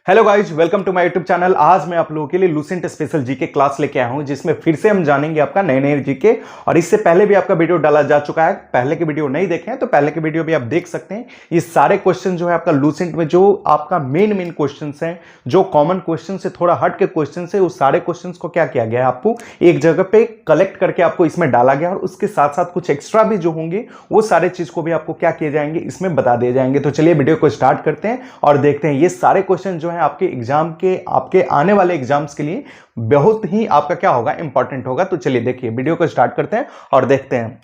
Hello guys, welcome to my YouTube channel. आज मैं आप लोगों के लिए लूसेंट स्पेशल जीके क्लास लेके आया हूं, जिसमें फिर से हम जानेंगे आपका नए नए जीके। और इससे पहले भी आपका वीडियो डाला जा चुका है। पहले के वीडियो नहीं देखे हैं तो पहले के वीडियो भी आप देख सकते हैं। ये सारे क्वेश्चन जो है आपका लूसेंट में जो आपका मेन क्वेश्चन है, जो कॉमन क्वेश्चन से थोड़ा हट के क्वेश्चन है, उस सारे क्वेश्चन को क्या किया गया है, आपको एक जगह पे कलेक्ट करके आपको इसमें डाला गया। और उसके साथ साथ कुछ एक्स्ट्रा भी जो होंगे वो सारे चीज को भी आपको क्या किए जाएंगे, इसमें बता दिए जाएंगे। तो चलिए वीडियो को स्टार्ट करते हैं और देखते हैं ये सारे क्वेश्चन जो है आपके एग्जाम के, आपके आने वाले एग्जाम्स के लिए बहुत ही आपका क्या होगा, इंपॉर्टेंट होगा। तो चलिए देखिए, वीडियो को स्टार्ट करते हैं और देखते हैं।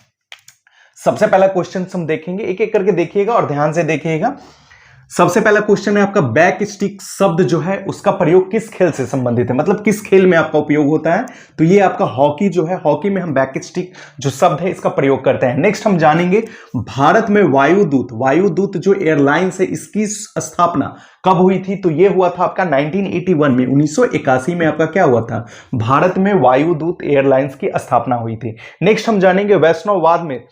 सबसे पहला क्वेश्चन हम देखेंगे, एक एक करके देखिएगा और ध्यान से देखिएगा। सबसे पहला क्वेश्चन है आपका, बैक स्टिक शब्द जो है उसका प्रयोग किस खेल से संबंधित है, मतलब किस खेल में आपका उपयोग होता है। तो ये आपका हॉकी जो है, हॉकी में हम बैक स्टिक जो शब्द है इसका प्रयोग करते हैं। नेक्स्ट हम जानेंगे, भारत में वायुदूत जो एयरलाइंस है इसकी स्थापना कब हुई थी। तो ये हुआ था आपका 1981 में, 1981 में आपका क्या हुआ था, भारत में वायुदूत एयरलाइंस की स्थापना हुई थी। नेक्स्ट हम जानेंगे, वैष्णववाद में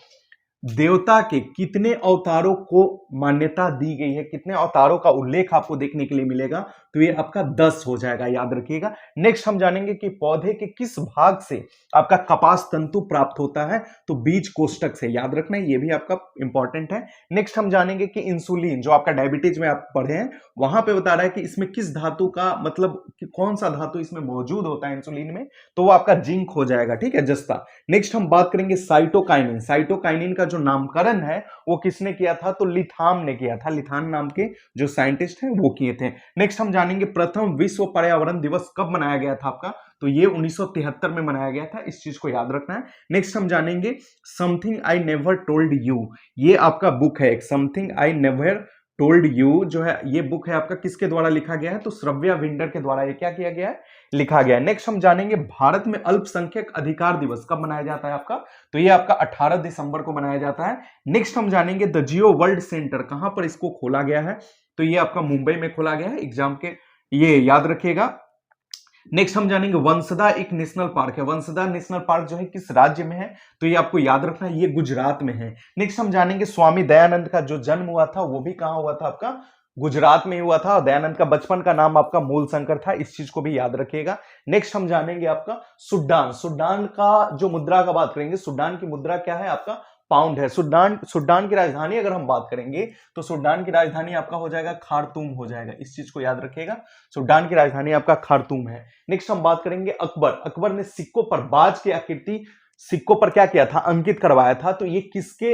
देवता के कितने अवतारों को मान्यता दी गई है, कितने अवतारों का उल्लेख आपको देखने के लिए मिलेगा। तो ये आपका 10 हो जाएगा, याद रखिएगा। नेक्स्ट हम जानेंगे कि पौधे के किस भाग से आपका कपास तंतु प्राप्त होता है। तो बीज कोष्ठक से, याद रखना है, ये भी आपका इंपॉर्टेंट है। नेक्स्ट हम जानेंगे कि इंसुलिन जो आपका डायबिटीज में आप पढ़े हैं वहां पे बता रहा है कि इसमें किस धातु का, मतलब कि कौन सा धातु इसमें मौजूद होता है इंसुलिन में। तो वो आपका जिंक हो जाएगा, ठीक है, जस्ता। नेक्स्ट हम बात करेंगे साइटोकाइनिन का जो नामकरण है वो किसने किया था। तो लिथाम ने किया था, लिथान नाम के जो साइंटिस्ट हैं वो किए थे। नेक्स्ट हम जानेंगे, प्रथम विश्व पर्यावरण दिवस कब मनाया गया था आपका। तो ये 1973 में मनाया गया था, इस चीज को याद रखना है। नेक्स्ट हम जानेंगे, something I never told you, ये आपका बुक है, something I never told you जो है, ये बुक है आपका किसके द्वारा लिखा गया है। तो श्रव्या विंडर के द्वारा ये क्या किया गया है, लिखा गया है। नेक्स्ट हम जानेंगे, भारत में अल्पसंख्यक अधिकार दिवस कब मनाया जाता है आपका। तो ये आपका 18 दिसंबर को मनाया जाता है। नेक्स्ट हम जानेंगे, द जियो वर्ल्ड सेंटर कहां पर इसको खोला गया है। तो ये आपका मुंबई में खोला गया है, एग्जाम के, ये याद रखिएगा। नेक्स्ट हम जानेंगे, वंसदा एक नेशनल पार्क है, वंसदा नेशनल पार्क जो है किस राज्य में है। तो ये आपको याद रखना है, ये गुजरात में है। नेक्स्ट हम जानेंगे, स्वामी दयानंद का जो जन्म हुआ था वो भी कहां हुआ था आपका, गुजरात में हुआ था। दयानंद का बचपन का नाम आपका मूलशंकर था, इस चीज को भी याद रखिएगा। नेक्स्ट हम जानेंगे आपका, सूडान का जो मुद्रा का बात करेंगे, सूडान की मुद्रा क्या है आपका, पाउंड है। सूडान की राजधानी अगर हम बात करेंगे तो सूडान की राजधानी आपका हो जाएगा खार्तूम हो जाएगा, इस चीज को याद रखिएगा। सूडान की राजधानी आपका खार्तूम है। नेक्स्ट हम बात करेंगे, अकबर ने सिक्कों पर बाज की आकृति, सिक्कों पर क्या किया था, अंकित करवाया था। तो ये किसके,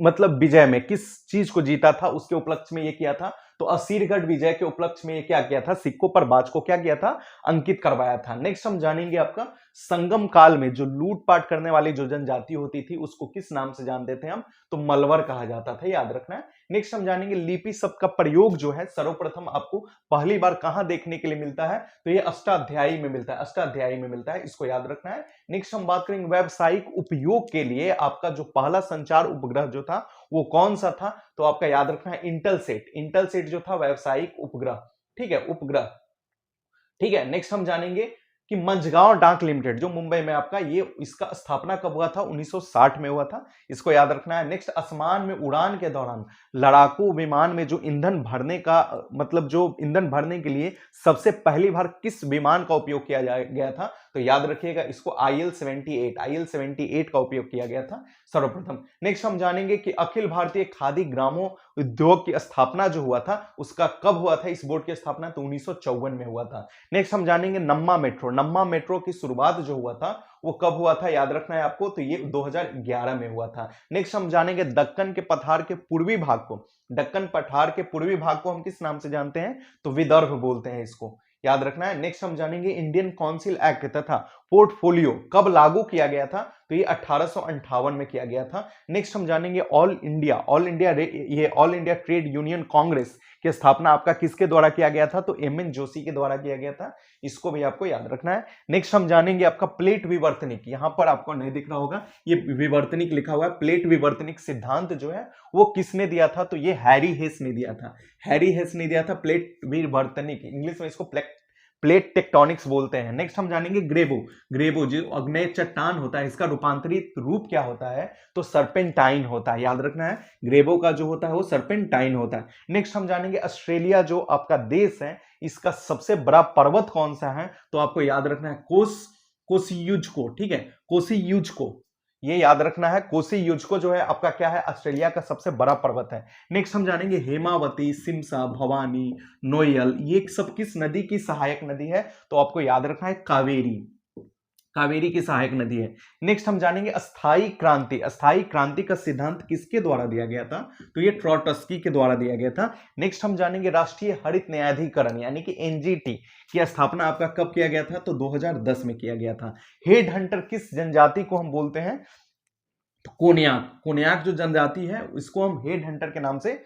मतलब विजय में, किस चीज को जीता था उसके उपलक्ष्य में ये किया था। तो असीरगढ़ विजय के उपलक्ष्य में ये क्या किया था, सिक्कों पर बाज को क्या किया था, अंकित करवाया था। नेक्स्ट हम जानेंगे आपका, संगम काल में जो लूटपाट करने वाली जो जनजाति होती थी उसको किस नाम से जानते थे हम। तो मलवर कहा जाता था, याद रखना है। नेक्स्ट हम जानेंगे, लिपि शब्द का प्रयोग जो है सर्वप्रथम आपको पहली बार कहां देखने के लिए मिलता है। तो ये अष्टाध्यायी में मिलता है, अष्टाध्यायी में मिलता है, इसको याद रखना है। नेक्स्ट हम बात करेंगे, व्यावसायिक उपयोग के लिए आपका जो पहला संचार उपग्रह जो था वो कौन सा था। तो आपका याद रखना है, इंटेलसेट जो था व्यावसायिक उपग्रह, ठीक है, उपग्रह, ठीक है। नेक्स्ट हम जानेंगे कि मंझगांव डाक लिमिटेड जो मुंबई में आपका, ये इसका स्थापना कब हुआ था, 1960 में हुआ था, इसको याद रखना है। नेक्स्ट, आसमान में उड़ान के दौरान लड़ाकू विमान में जो ईंधन भरने का, मतलब जो ईंधन भरने के लिए सबसे पहली बार किस विमान का उपयोग किया गया था। तो याद रखिएगा इसको, IL-78 का उपयोग किया गया था सर्वप्रथम। नेक्स्ट हम जानेंगे कि अखिल भारतीय खादी ग्रामो उद्योग की स्थापना जो हुआ था उसका कब हुआ था, इस बोर्ड की स्थापना तो 1954 में हुआ था। नेक्स्ट हम जानेंगे, नम्मा मेट्रो की शुरुआत जो हुआ था वो कब हुआ था, याद रखना है आपको। तो ये 2011 में हुआ था। नेक्स्ट हम जानेंगे, दक्कन के पठार के पूर्वी भाग को, दक्कन पठार के पूर्वी भाग को हम किस नाम से जानते हैं। तो विदर्भ बोलते हैं, इसको याद रखना है। नेक्स्ट हम जानेंगे, इंडियन काउंसिल एक्ट तथा पोर्टफोलियो कब लागू किया गया था। तो ये 1858 में किया गया था। नेक्स्ट हम जानेंगे, all India trade union Congress की स्थापना आपका किसके द्वारा किया गया था। तो MN जोशी के द्वारा किया गया था, इसको भी आपको याद रखना है। नेक्स्ट हम जानेंगे आपका, प्लेट विवर्तनिक, यहां पर आपको नहीं दिख रहा होगा, ये विवर्तनिक लिखा हुआ है। प्लेट विवर्तनिक सिद्धांत जो है वो किसने दिया था। तो ये हैरी हेस ने दिया था, हैरी हेस ने दिया था प्लेट विवर्तनिक, इंग्लिश में इसको प्लेट टेक्टोनिक्स बोलते हैं। नेक्स्ट हम जानेंगे ग्रेबो। ग्रेबो जो अग्नेय चट्टान होता है, इसका रूपांतरित रूप क्या होता है, तो सर्पेंटाइन होता है। याद रखना है, ग्रेबो का जो होता है वो सर्पेंटाइन होता है। नेक्स्ट हम जानेंगे ऑस्ट्रेलिया जो आपका देश है, इसका सबसे बड़ा पर्वत कौन सा है, तो आपको याद रखना है कोसियुजको। ठीक है, कोसियुजको, ये याद रखना है। कोसियुजको जो है आपका क्या है, ऑस्ट्रेलिया का सबसे बड़ा पर्वत है। नेक्स्ट हम जानेंगे हेमावती, सिमसा, भवानी, नोयल, ये सब किस नदी की सहायक नदी है, तो आपको याद रखना है कावेरी, कावेरी की सहायक नदी है। नेक्स्ट हम जानेंगे अस्थाई क्रांति। अस्थाई क्रांति का सिद्धांत किसके द्वारा दिया गया था, तो ये ट्रॉटस्की के द्वारा दिया गया था। नेक्स्ट हम जानेंगे राष्ट्रीय हरित न्यायाधिकरण यानी कि एनजीटी की स्थापना आपका कब किया गया था, तो 2010 में किया गया था। हेड हंटर किस जनजाति को हम बोलते हैं, तो कोन्याक। कोन्याक जो जनजाति है इसको हम हेड हंटर के नाम से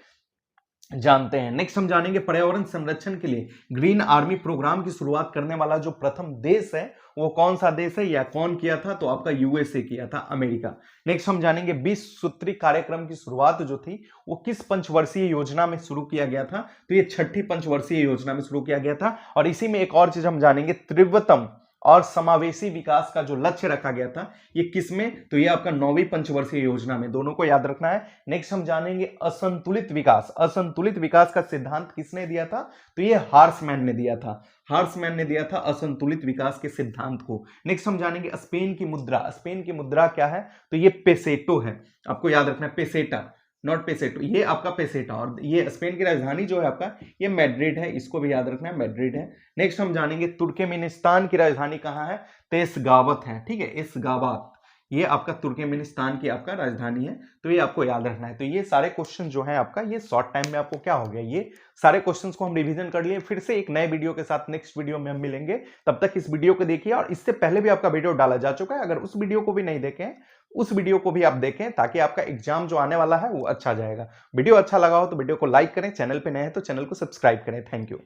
जानते हैं। नेक्स्ट हम जानेंगे पर्यावरण संरक्षण के लिए ग्रीन आर्मी प्रोग्राम की शुरुआत करने वाला जो प्रथम देश है वो कौन सा देश है या कौन किया था, तो आपका यूएसए किया था, अमेरिका। नेक्स्ट हम जानेंगे 20 सूत्री कार्यक्रम की शुरुआत जो थी वो किस पंचवर्षीय योजना में शुरू किया गया था, तो ये 6ठी पंचवर्षीय योजना में शुरू किया गया था। और इसी में एक और चीज हम जानेंगे, तीव्रतम और समावेशी विकास का जो लक्ष्य रखा गया था ये किसमें, तो ये आपका 9वीं पंचवर्षीय योजना में, दोनों को याद रखना है। नेक्स्ट हम जानेंगे असंतुलित विकास। असंतुलित विकास का सिद्धांत किसने दिया था, तो ये हार्समैन ने दिया था। हार्समैन ने दिया था असंतुलित विकास के सिद्धांत को। नेक्स्ट हम जानेंगे स्पेन की मुद्रा। स्पेन की मुद्रा क्या है, तो ये पेसेटो है, आपको याद रखना है, पेसेटा, नॉट पेसेटो, ये आपका पेसेटा। और ये स्पेन की राजधानी जो है आपका ये मैड्रिड है, इसको भी याद रखना है, मैड्रिड है। नेक्स्ट हम जानेंगे तुर्कमेनिस्तान की राजधानी कहाँ है, तो एसगावत है। ठीक है, एसगावत, ये आपका तुर्कमेनिस्तान की आपका राजधानी है, तो ये आपको याद रखना है। तो ये सारे क्वेश्चन जो है आपका ये शॉर्ट टाइम में आपको क्या हो गया, ये सारे क्वेश्चंस को हम रिवीजन कर लिए। फिर से एक नए वीडियो के साथ नेक्स्ट वीडियो में हम मिलेंगे, तब तक इस वीडियो को देखिए। और इससे पहले भी आपका वीडियो डाला जा चुका है, अगर उस वीडियो को भी नहीं देखें उस वीडियो को भी आप देखें, ताकि आपका एग्जाम जो आने वाला है वो अच्छा जाएगा। वीडियो अच्छा लगा हो तो वीडियो को लाइक करें, चैनल पे नए हैं तो चैनल को सब्सक्राइब करें। Thank you.